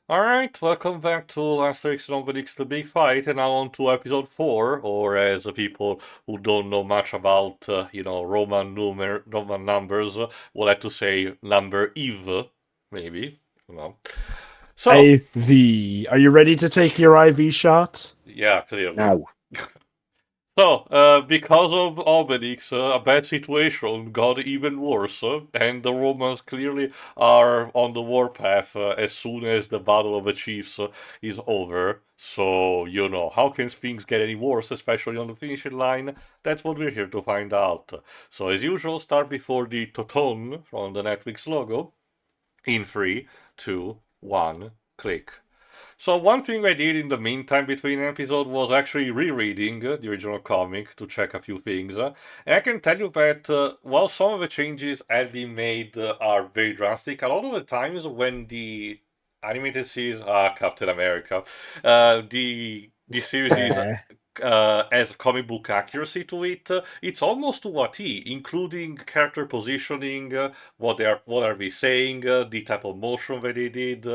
Alright, welcome back to Asterix and Obelix The Big Fight, and now on to episode 4, or as people who don't know much about, Roman numbers will like to say number Eve, maybe, you know. So, IV. Are you ready to take your IV shot? yeah, clearly. No. So, because of Obelix, a bad situation got even worse, and the Romans clearly are on the warpath as soon as the Battle of the Chiefs is over. So, how can things get any worse, especially on the finishing line? That's what we're here to find out. So, as usual, start before the Toton from the Netflix logo. In 3, 2, 1, click. So one thing I did in the meantime between episodes was actually rereading the original comic to check a few things. And I can tell you that while some of the changes have been made are very drastic, a lot of the times when the animated series, Captain America, the series is has comic book accuracy to it. It's almost to a T, including character positioning, what are they saying, the type of motion that they did.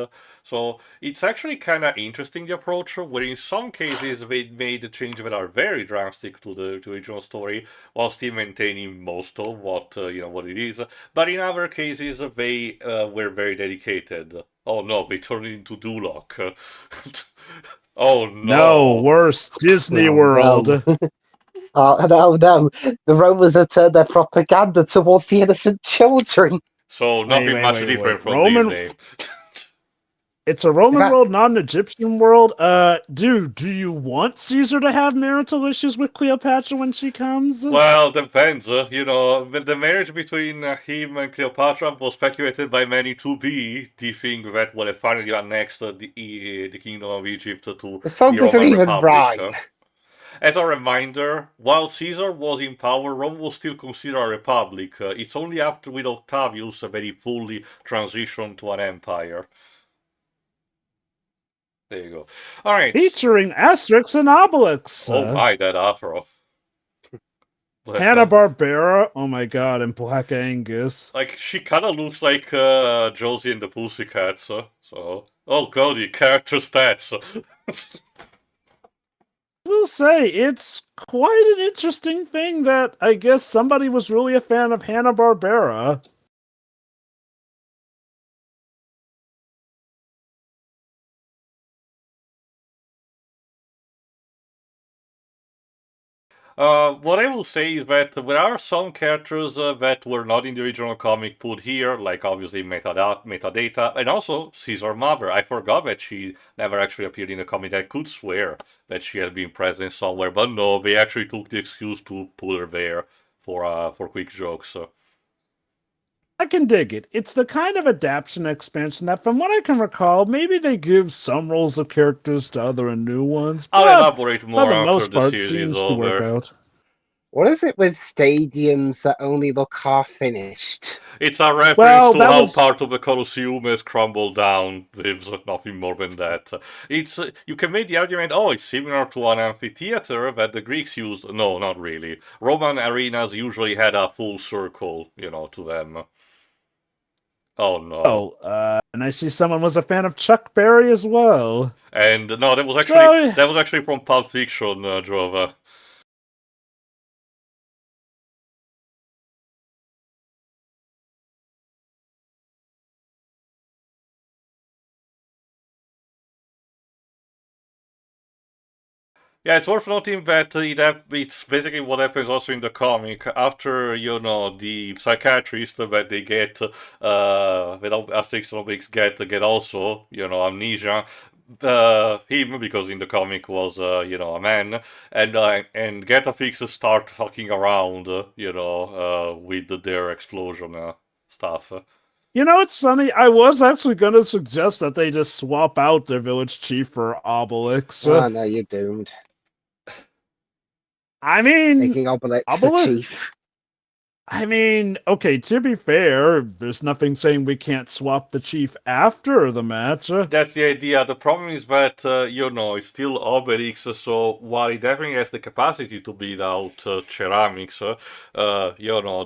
So it's actually kind of interesting the approach, where in some cases they made changes that are very drastic to the original story, while still maintaining most of what it is. But in other cases they were very dedicated. Oh no, they turned it into Duloc. Oh No, no. worse, Disney Oh, no. World. No. The Romans have turned their propaganda towards the innocent children. So nothing much different from Roman. Disney. It's a Roman That- world, not an Egyptian world. Dude, do you want Caesar to have marital issues with Cleopatra when she comes? Well, depends. The marriage between him and Cleopatra was speculated by many to be the thing that would have finally annexed the kingdom of Egypt to The song the doesn't Roman even Republic. rhyme. As a reminder, while Caesar was in power, Rome was still considered a republic. It's only after with Octavius that he fully transitioned to an empire. There you go. All right. Featuring Asterix and Obelix. Oh my, that afro. Hanna-Barbera. Oh my god, and Black Angus. Like, she kind of looks like Josie and the Pussycats. Oh god, the character stats. Will say it's quite an interesting thing that I guess somebody was really a fan of Hanna-Barbera. What I will say is that there are some characters that were not in the original comic put here, like obviously metadata, and also Caesar Mother. I forgot that she never actually appeared in the comic. I could swear that she had been present somewhere, but no, they actually took the excuse to put her there for quick jokes. I can dig it. It's the kind of adaptation expansion that, from what I can recall, maybe they give some roles of characters to other and new ones. I'll But elaborate for more the after most the part, series is seems to work over. out. What is it with stadiums that only look half finished? It's a reference Well, to that how was- part of the Colosseum has crumbled down. There's nothing more than that. It's you can make the argument, oh, it's similar to an amphitheater that the Greeks used. No, not really. Roman arenas usually had a full circle, to them. Oh no. And I see someone was a fan of Chuck Berry as well. And no, that was actually from Pulp Fiction, Jova. Yeah, it's worth noting that it's basically what happens also in the comic. After, the psychiatrist that they get, that Asterix and Obelix get also, amnesia, him, because in the comic was, a man, and Getafix start fucking around, with their explosion stuff. You know, it's funny. I was actually going to suggest that they just swap out their village chief for Obelix. Oh, no, you're doomed. I mean, Making Obelix the chief. I mean, okay, to be fair, there's nothing saying we can't swap the chief after the match. That's the idea. The problem is that, it's still Obelix, so while he definitely has the capacity to beat out Ceramix,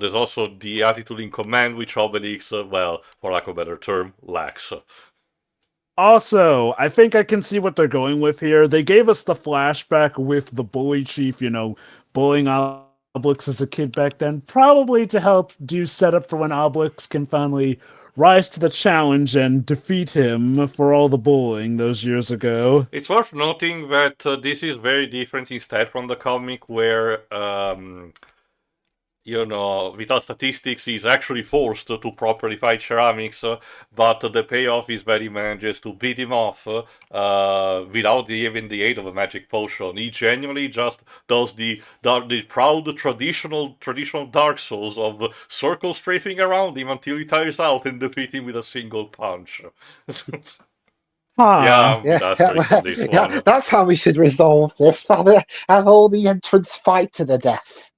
there's also the attitude in command which Obelix, well, for lack of a better term, lacks. Also, I think I can see what they're going with here. They gave us the flashback with the bully chief, bullying Obelix as a kid back then, probably to help do setup for when Obelix can finally rise to the challenge and defeat him for all the bullying those years ago. It's worth noting that this is very different instead from the comic where Vitalstatistix is actually forced to properly fight Ceramix, but the payoff is that he manages to beat him off without even the aid of a magic potion. He genuinely just does the proud traditional Dark Souls of circle strafing around him until he tires out and defeat him with a single punch. Yeah, Huh. I'm with Asterix on this one. That's how we should resolve this. Have all the entrants fight to the death.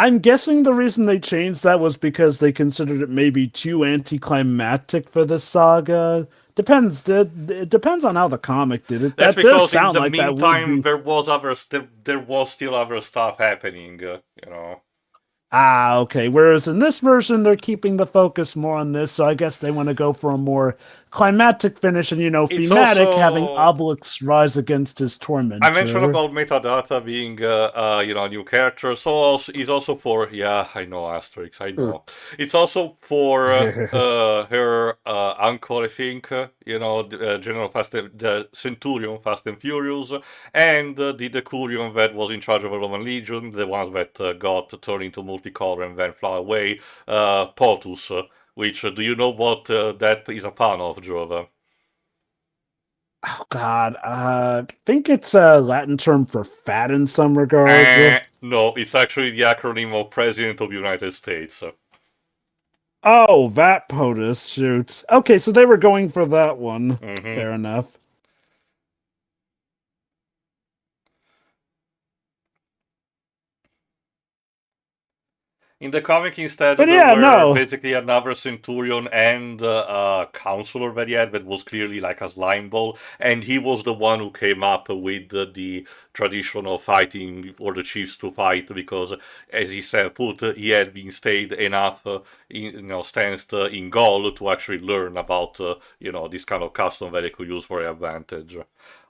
I'm guessing the reason they changed that was because they considered it maybe too anticlimactic for this saga. It depends on how the comic did it. That's That does because in sound the like meantime that would be... there was still other stuff happening, Ah, okay. Whereas in this version, they're keeping the focus more on this, so I guess they want to go for a more climactic finish and, It's thematic, also- having Obelix rise against his tormentor. I mentioned about metadata being, a new character. So he's also for, I know Asterix, I know. It's also for her uncle, I think. General the Centurion, Fast and Furious, and the Decurion that was in charge of the Roman Legion, the ones that got turned into multicolor and then fly away. POTUS, which do you know what that is a pun of, Jova? Oh God, I think it's a Latin term for fat in some regards. No, it's actually the acronym of President of the United States. Oh, that POTUS, shoot. Okay, so they were going for that one. Mm-hmm. Fair enough. In the comic, instead, But there were basically another Centurion and a counselor that he had that was clearly like a slime ball, and he was the one who came up with the traditional fighting for the chiefs to fight because, as he said, he had been stayed enough, stanced in Gaul to actually learn about, this kind of custom that they could use for their advantage.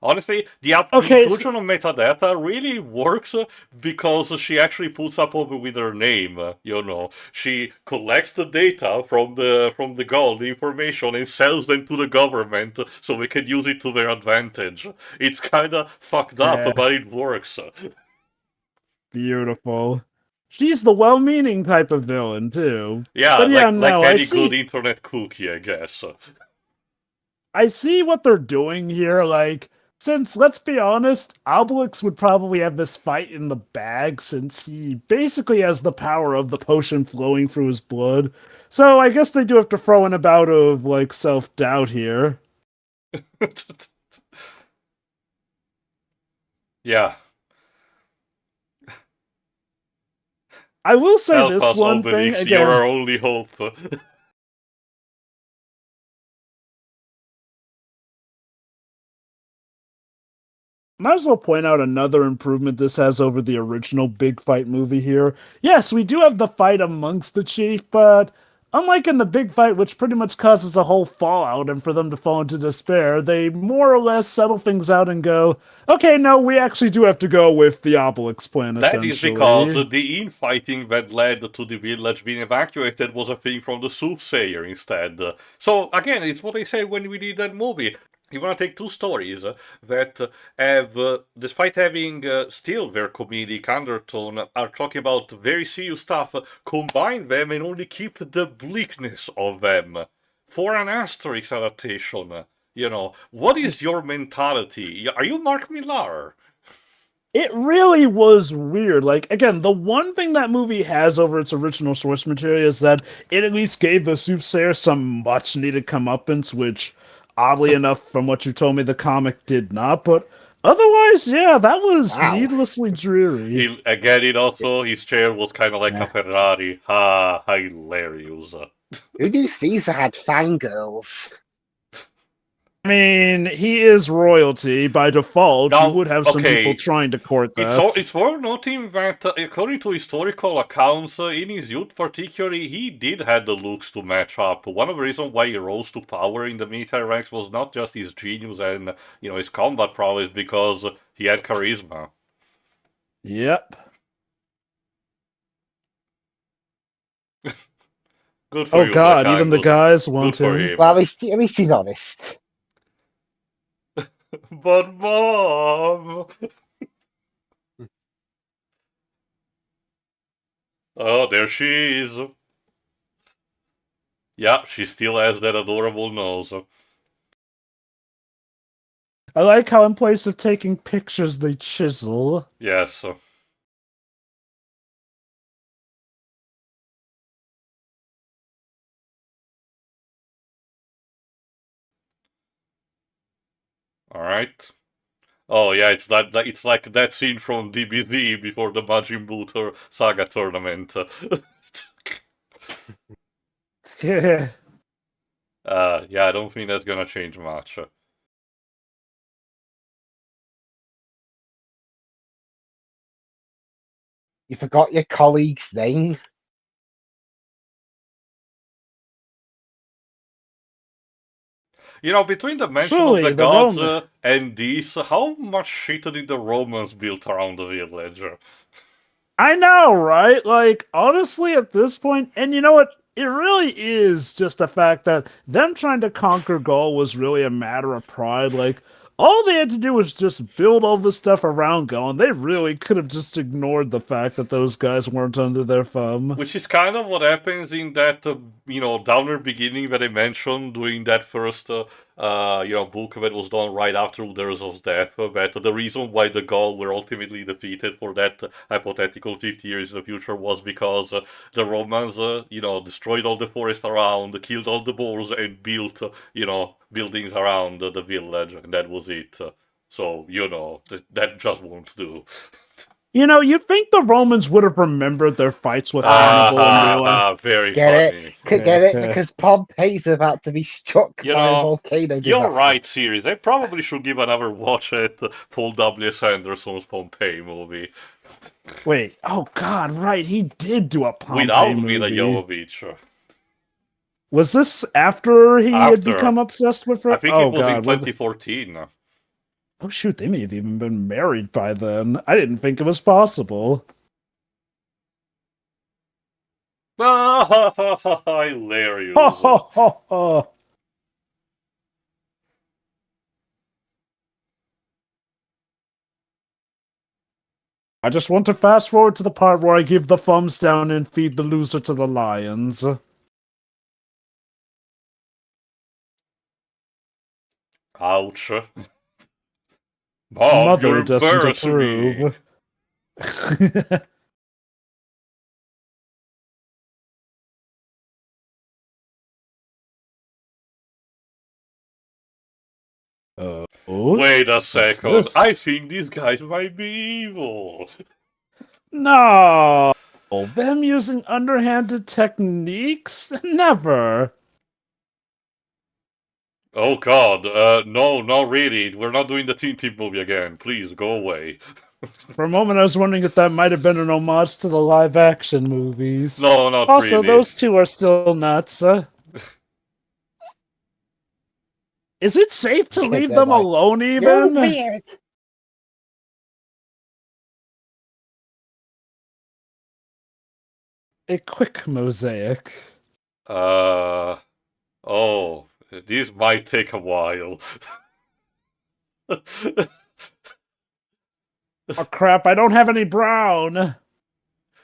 Honestly, the inclusion of metadata really works because she actually puts up with her name. She collects the data from the Gaul, the information, and sells them to the government so we can use it to their advantage. It's kind of fucked up, but it works. Beautiful. She's the well-meaning type of villain too. Yeah, but yeah, like any good internet cookie, I guess. I see what they're doing here. Since, let's be honest, Obelix would probably have this fight in the bag since he basically has the power of the potion flowing through his blood. So I guess they do have to throw in a bout of, self-doubt here. Yeah. I will say Help this us, one Obelix, thing again. You're our only hope. Might as well point out another improvement this has over the original big fight movie here. Yes, we do have the fight amongst the chief, but unlike in the big fight, which pretty much causes a whole fallout and for them to fall into despair, they more or less settle things out and go, okay, no, we actually do have to go with the Obelix plan, That is because the infighting that led to the village being evacuated was a thing from the Soothsayer instead. So, again, it's what I said when we did that movie. You want to take two stories that have, despite having still their comedic undertone, are talking about very serious stuff, combine them and only keep the bleakness of them. For an Asterix adaptation, what is your mentality? Are you Mark Millar? It really was weird. Again, the one thing that movie has over its original source material is that it at least gave the Soothsayer some much needed comeuppance, which, oddly enough, from what you told me, the comic did not. But otherwise, yeah, that was needlessly dreary. His chair was kind of like a Ferrari. Ha, hilarious. Who knew Caesar had fangirls? I mean, he is royalty by default. Now, You would have some okay, people trying to court that. It's worth noting that, according to historical accounts, in his youth particularly, he did have the looks to match up. One of the reasons why he rose to power in the military ranks was not just his genius and his combat prowess, because he had charisma. Yep. Good for Oh you, God, Black even the Angus. guys Good want for him. him. Well, at least he's honest. But Mom! Oh, there she is. Yeah, she still has that adorable nose. I like how in place of taking pictures, they chisel. Yes. Alright. Oh yeah, it's like that scene from DBZ before the Majin Buu Saga tournament. Yeah. Yeah, I don't think that's gonna change much. You forgot your colleague's name. Between the mention of Truly, the the gods Roman. and these, how much shit did the Romans build around the village? I know, right? Like, honestly, at this point, and you know what? It really is just the fact that them trying to conquer Gaul was really a matter of pride. Like, all they had to do was just build all this stuff around Gaul, and they really could have just ignored the fact that those guys weren't under their thumb. Which is kind of what happens in that, downer beginning that I mentioned during that first, book that was done right after Uderzov's death. That the reason why the Gaul were ultimately defeated for that hypothetical 50 years in the future was because the Romans, destroyed all the forest around, killed all the boars, and built, buildings around the village, and that was it. So, that just won't do. You think the Romans would have remembered their fights with Hannibal and realized. Very Get funny. it? Get it? Because Pompey's about to be struck by a volcano disaster. You're right, series. I probably should give another watch at Paul W. Sanderson's Pompeii movie. Wait, oh God, right, he did do a Pompeii Without movie. Mila Jovovich. Was this after he had After. become obsessed with her? I think oh it was God, in 2014. Oh shoot, they may have even been married by then. I didn't think it was possible. Hilarious. Ho ho ho ho. I just want to fast forward to the part where I give the thumbs down and feed the loser to the lions. Ouch. Mom, Mother you're doesn't embarrassing me. approve. Wait a second. this? I think these guys might be evil. No! Them using underhanded techniques? Never! Oh God, no, not really. We're not doing the Tintin movie again. Please, go away. For a moment, I was wondering if that might have been an homage to the live-action movies. No, not also, really. those two are still nuts. Is it safe to leave them alone, even? You're weird. A quick mosaic. Oh, this might take a while. Oh crap, I don't have any brown!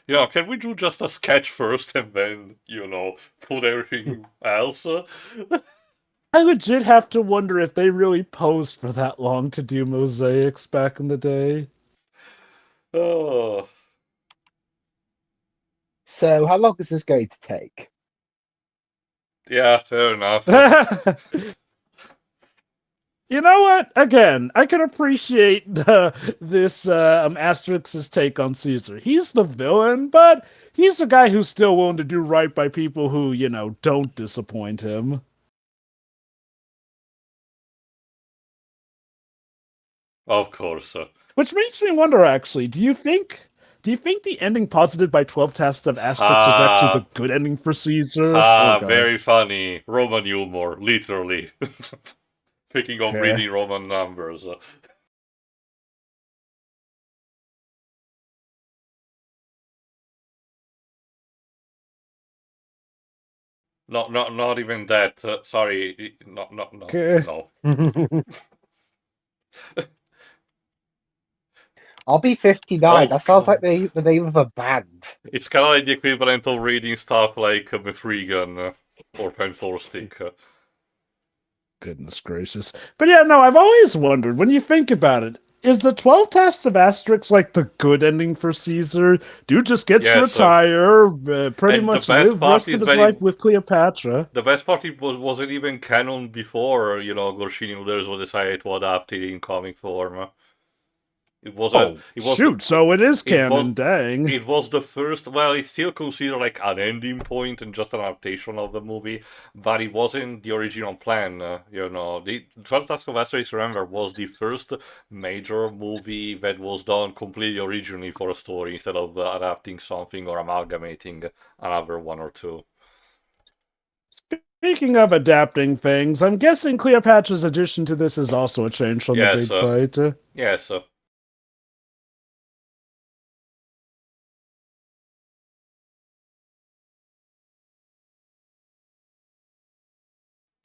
Can we do just a sketch first and then, put everything else? I legit have to wonder if they really posed for that long to do mosaics back in the day. Oh. So, how long is this going to take? Yeah, fair enough. You know what? Again, I can appreciate this Asterix's take on Caesar. He's the villain, but he's a guy who's still willing to do right by people who, don't disappoint him. Of course. Which makes me wonder, actually, do you think the ending posited by 12 Tasks of Asterix is actually the Ha good ending for Caesar? Oh ha! god. Very funny. Roman humor, literally. Speaking of Okay. reading Roman numbers. Not even that. Sorry. No. Okay. No. I'll be 59. Oh That sounds like god. the name of a band. It's kind of like the equivalent of reading stuff like Mithrigan or Penforstick. Goodness gracious. But yeah, no, I've always wondered, when you think about it, is the 12 Tasks of Asterix like the good ending for Caesar? Dude just gets to Yes, retire, pretty and the much best live part rest is of his that life with Cleopatra. the best part wasn't even canon before, Goscinny Uderzo decided to adapt it in comic form. It was a, Oh, it was the, shoot, so it is it was, canon, dang. it was the first. Well, it's still considered like an ending point and just an adaptation of the movie, but it wasn't the original plan. The 12 Tasks of Asterix, remember, was the first major movie that was done completely originally for a story instead of adapting something or amalgamating another one or two. Speaking of adapting things, I'm guessing Cleopatra's addition to this is also a change from the Yes, big fight. yes.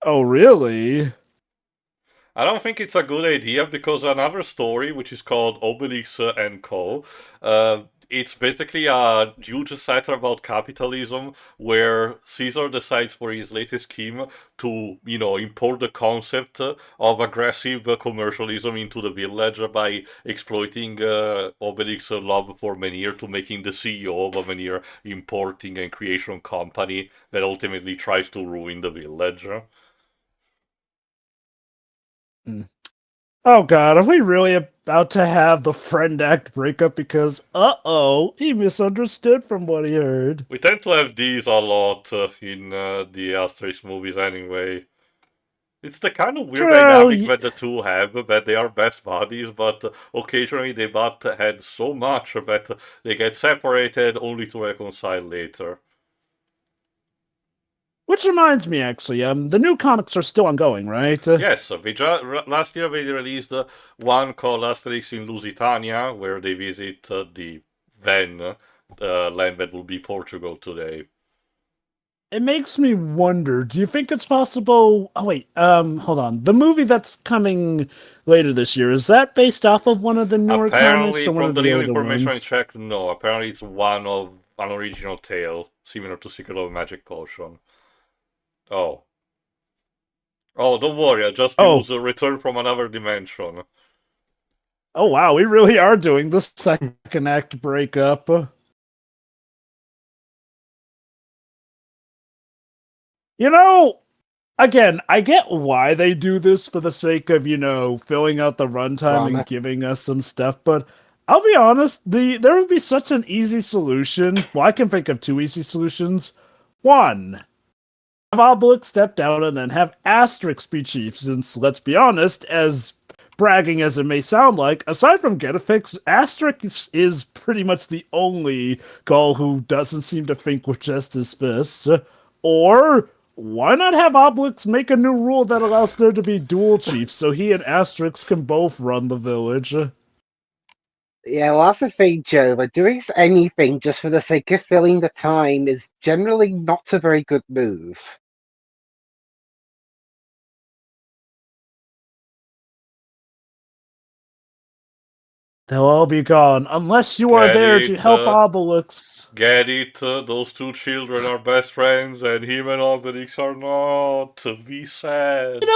Oh, really? I don't think it's a good idea because another story, which is called Obelix and Co., it's basically a huge satire about capitalism where Caesar decides for his latest scheme to, import the concept of aggressive commercialism into the village by exploiting Obelix's love for Menhir to making the CEO of a Menhir importing and creation company that ultimately tries to ruin the village. Hmm. Oh god, are we really about to have the friend act breakup because, uh-oh, he misunderstood from what he heard? We tend to have these a lot in the Asterix movies anyway. It's the kind of weird True, dynamic that the two have, that they are best buddies, but occasionally they butt heads so much that they get separated only to reconcile later. which reminds me, actually, the new comics are still ongoing, right? Yes, last year they released one called Asterix in Lusitania, where they visit the then land that will be Portugal today. It makes me wonder, do you think it's possible? Oh, wait, hold on. The movie that's coming later this year, is that based off of one of the newer comics Apparently, or one from of the the little older information I ones? checked, no. Apparently, it's one of an original tale, similar to Secret of a Magic Potion. Oh. Oh, don't worry, I just Oh, use a Return from Another Dimension. oh wow, we really are doing the second act breakup. You know, again, I get why they do this for the sake of, filling out the runtime and Drama. giving us some stuff, but I'll be honest, there would be such an easy solution. Well, I can think of two easy solutions. One, have Obelix step down and then have Asterix be chief, since let's be honest, as bragging as it may sound like, aside from Getafix, Asterix is pretty much the only Gaul who doesn't seem to think with just his fists. Or why not have Obelix make a new rule that allows there to be dual chiefs so he and Asterix can both run the village? Yeah, well, that's the thing, Joe. But doing anything just for the sake of filling the time is generally not a very good move. They'll all be gone unless you are Get there to it? help Obelix. Get it? Those two children are best friends, and him and Obelix are not. Be sad.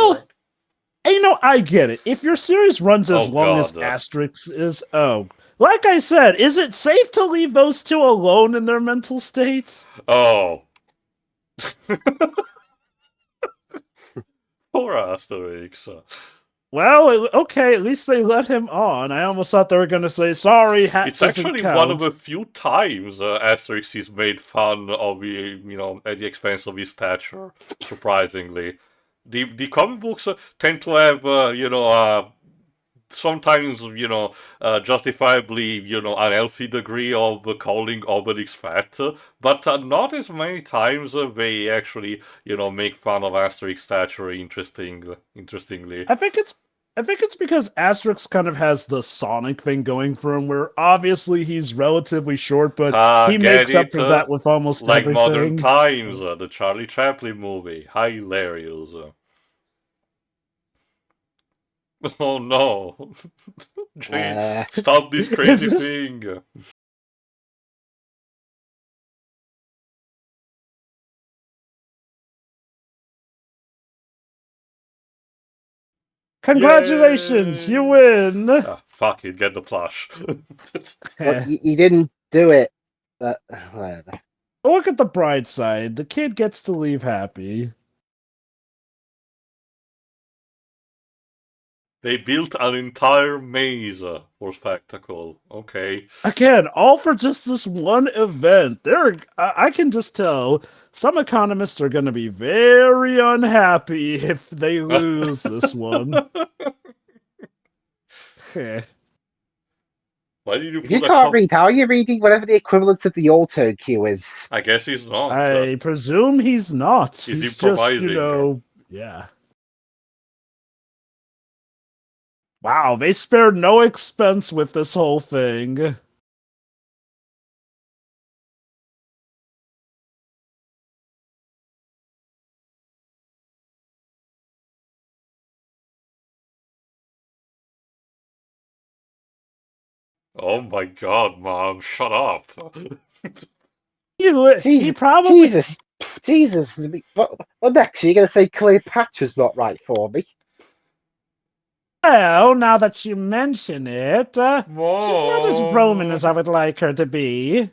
You know, I get it. If your series runs Oh as long as god. Asterix is, like I said, is it safe to leave those two alone in their mental state? Oh. Poor Asterix. Well, okay, at least they let him on. I almost thought they were going to say, sorry, hat It's doesn't actually one of count. the few times Asterix is made fun of, at the expense of his stature. Surprisingly, the comic books tend to have, sometimes, justifiably, unhealthy degree of calling Obelix fat, but not as many times they actually, make fun of Asterix stature interestingly. I think it's because Asterix kind of has the Sonic thing going for him, where obviously he's relatively short, but he Get makes up it? for that with almost Like Modern everything. Times, the Charlie Chaplin movie. Hilarious. Oh no. Jane, Uh, stop this Is crazy this thing. Congratulations, you Yay! win. Ah, fuck it, get the plush. well, you didn't do it. Whatever. Look at the bright side. The kid gets to leave happy. They built an entire maze for spectacle. Okay. Again, all for just this one event. I can just tell some economists are going to be very unhappy if they lose this one. Heh. Why did you If you put a can't read, how are you reading whatever the equivalent of the auto cue is? I guess he's not. I presume he's not. He's He's just, improvising. yeah. Wow, they spared no expense with this whole thing. Oh my god, Mom, shut up. He probably. Jesus. What next? Are you going to say Cleopatra's not right for me? Well, now that you mention it, she's not as Roman as I Mom. would like her to be.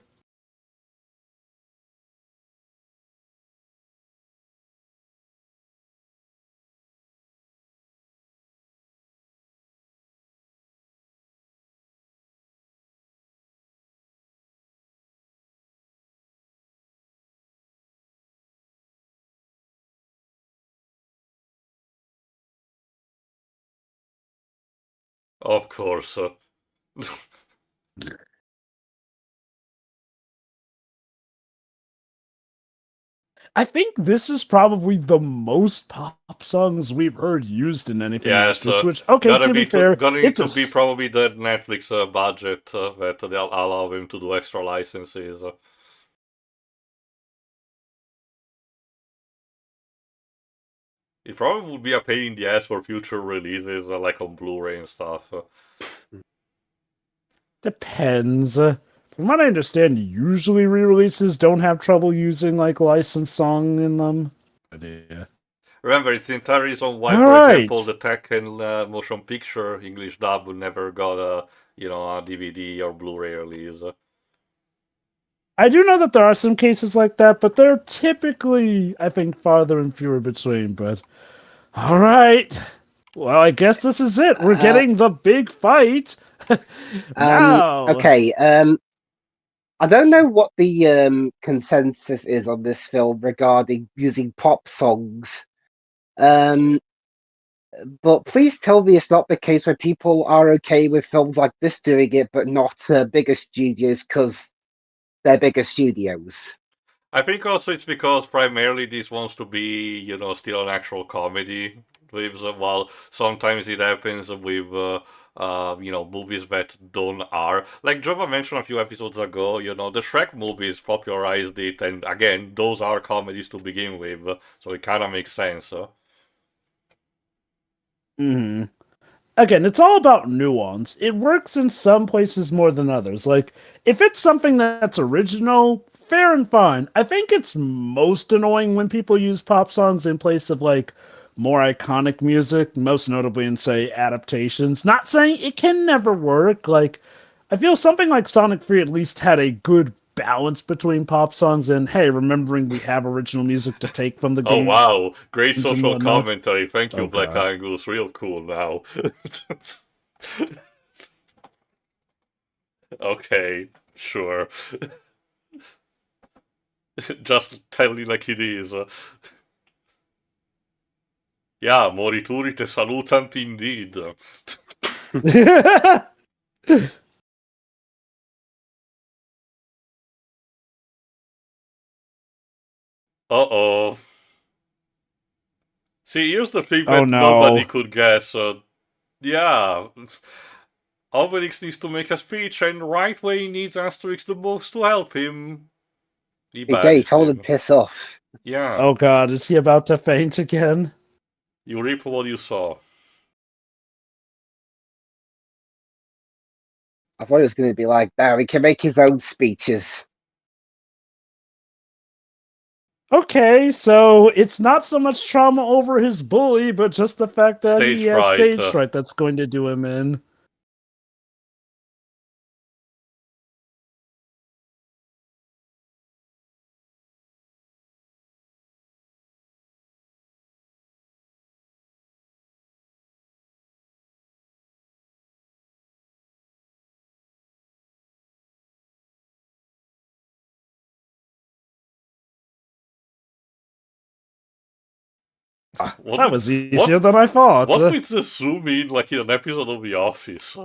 Of course. I think this is probably the most pop songs we've heard used in anything Yes, Asterix, which, okay, to be fair, going it's to be probably the Netflix budget that they'll allow him to do extra licenses. It probably would be a pain in the ass for future releases, like on Blu-ray and stuff. depends. From what I understand, usually re-releases don't have trouble using, like, licensed song in them. But yeah. Remember, it's the entire reason why, for example, Alright! the Tekken motion picture English dub never got a DVD or Blu-ray release. I do know that there are some cases like that, but they're typically, I think, farther and fewer between. But all right, well, I guess this is it. We're getting the big fight now. Okay. I don't know what the consensus is on this film regarding using pop songs. But please tell me it's not the case where people are okay with films like this doing it, but not bigger studios because they're bigger studios. I think also it's because primarily this wants to be, still an actual comedy. While sometimes it happens with, movies that don't are. Like Jova mentioned a few episodes ago, the Shrek movies popularized it, and again, those are comedies to begin with, so it kind of makes sense. hmm Again, it's all about nuance. It works in some places more than others. Like, if it's something that's original, fair and fine. I think it's most annoying when people use pop songs in place of, like, more iconic music, most notably in, say, adaptations. Not saying it can never work. Like, I feel something like Sonic 3 at least had a good balance between pop songs and, hey, remembering we have original music to take from the Oh game wow, great and social whatnot. commentary. Thank you, Oh, Black God. Angus. Real cool now. Okay, sure. Just tell it like it is. Yeah, morituri te salutant indeed. Uh-oh. See, here's the thing Oh that nobody no. could guess. Yeah. Obelix needs to make a speech, and right where he needs Asterix the most to help him, he He badges told him him. piss off. Yeah. Oh god, is he about to faint again? You reap what you saw. I thought it was going to be like, now he can make his own speeches. Okay, so it's not so much trauma over his bully, but just the fact that Stage he has fright. stage fright that's going to do him in. That was easier than I thought. What would the zoom mean, like in an episode of The Office?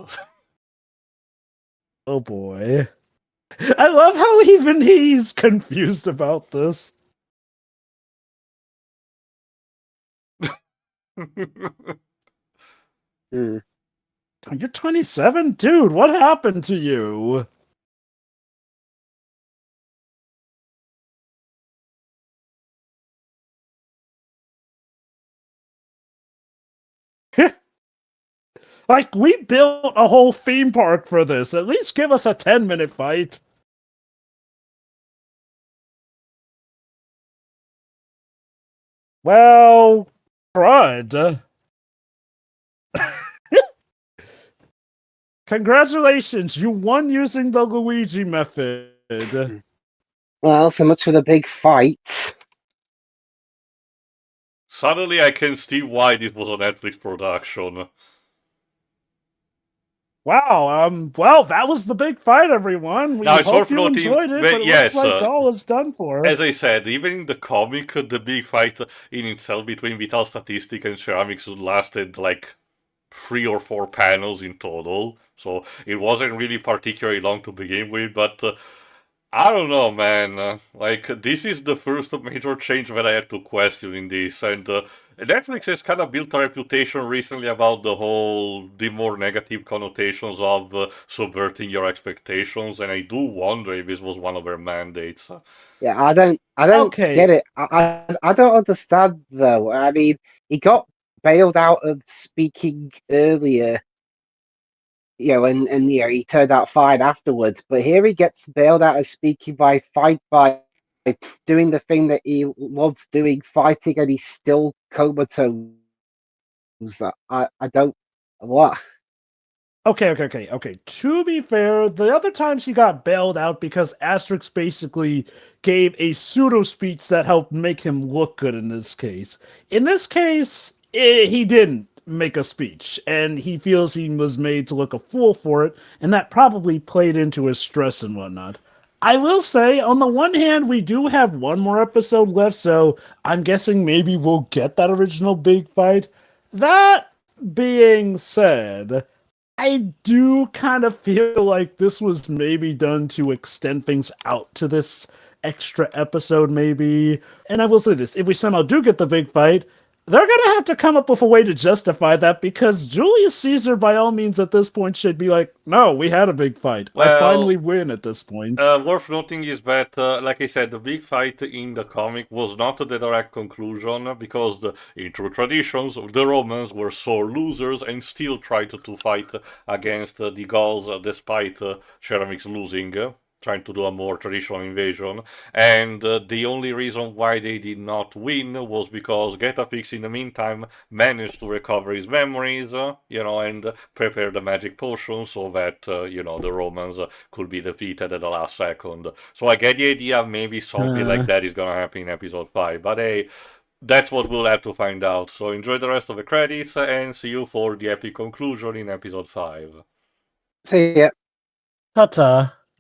Oh boy. I love how even he's confused about this. Mm. You're 27? Dude, what happened to you? Like, we built a whole theme park for this. At least give us a 10-minute fight. Well, crud. Congratulations, you won using the Luigi method. Well, so much for the big fight. Suddenly I can see why this was a Netflix production. Wow, well, that was the big fight, everyone. We Now, it's hope worth you noting, enjoyed it, but but it yes, looks like all is done for. As I said, even in the comic, the big fight in itself between Vitalstatistix and Ceramix lasted like 3 or 4 panels in total, so it wasn't really particularly long to begin with, but I don't know, man. Like, this is the first major change that I had to question in this, and Netflix has kind of built a reputation recently about the more negative connotations of subverting your expectations, and I do wonder if this was one of their mandates. Yeah, I don't Okay. get it. I don't understand though. I mean, he got bailed out of speaking earlier, and he turned out fine afterwards. But here he gets bailed out of speaking by doing the thing that he loves doing, fighting, and he's still comatose. I don't what. Okay. To be fair, the other times he got bailed out because Asterix basically gave a pseudo speech that helped make him look good in this case. In this case, he didn't make a speech, and he feels he was made to look a fool for it, and that probably played into his stress and whatnot. I will say, on the one hand, we do have one more episode left, so I'm guessing maybe we'll get that original big fight. That being said, I do kind of feel like this was maybe done to extend things out to this extra episode, maybe. And I will say this, if we somehow do get the big fight, they're going to have to come up with a way to justify that, because Julius Caesar, by all means, at this point, should be like, no, we had a big fight. I finally win at this point. Worth noting is that, like I said, the big fight in the comic was not the direct conclusion, because in true traditions, the Romans were sore losers and still tried to fight against the Gauls, despite Ceramix losing, trying to do a more traditional invasion. And the only reason why they did not win was because Getafix, in the meantime, managed to recover his memories, and prepare the magic potion so that, the Romans could be defeated at the last second. So I get the idea maybe something like that is gonna happen in episode 5, but hey, that's what we'll have to find out. So enjoy the rest of the credits and see you for the epic conclusion in episode 5. See ya. Ta-ta.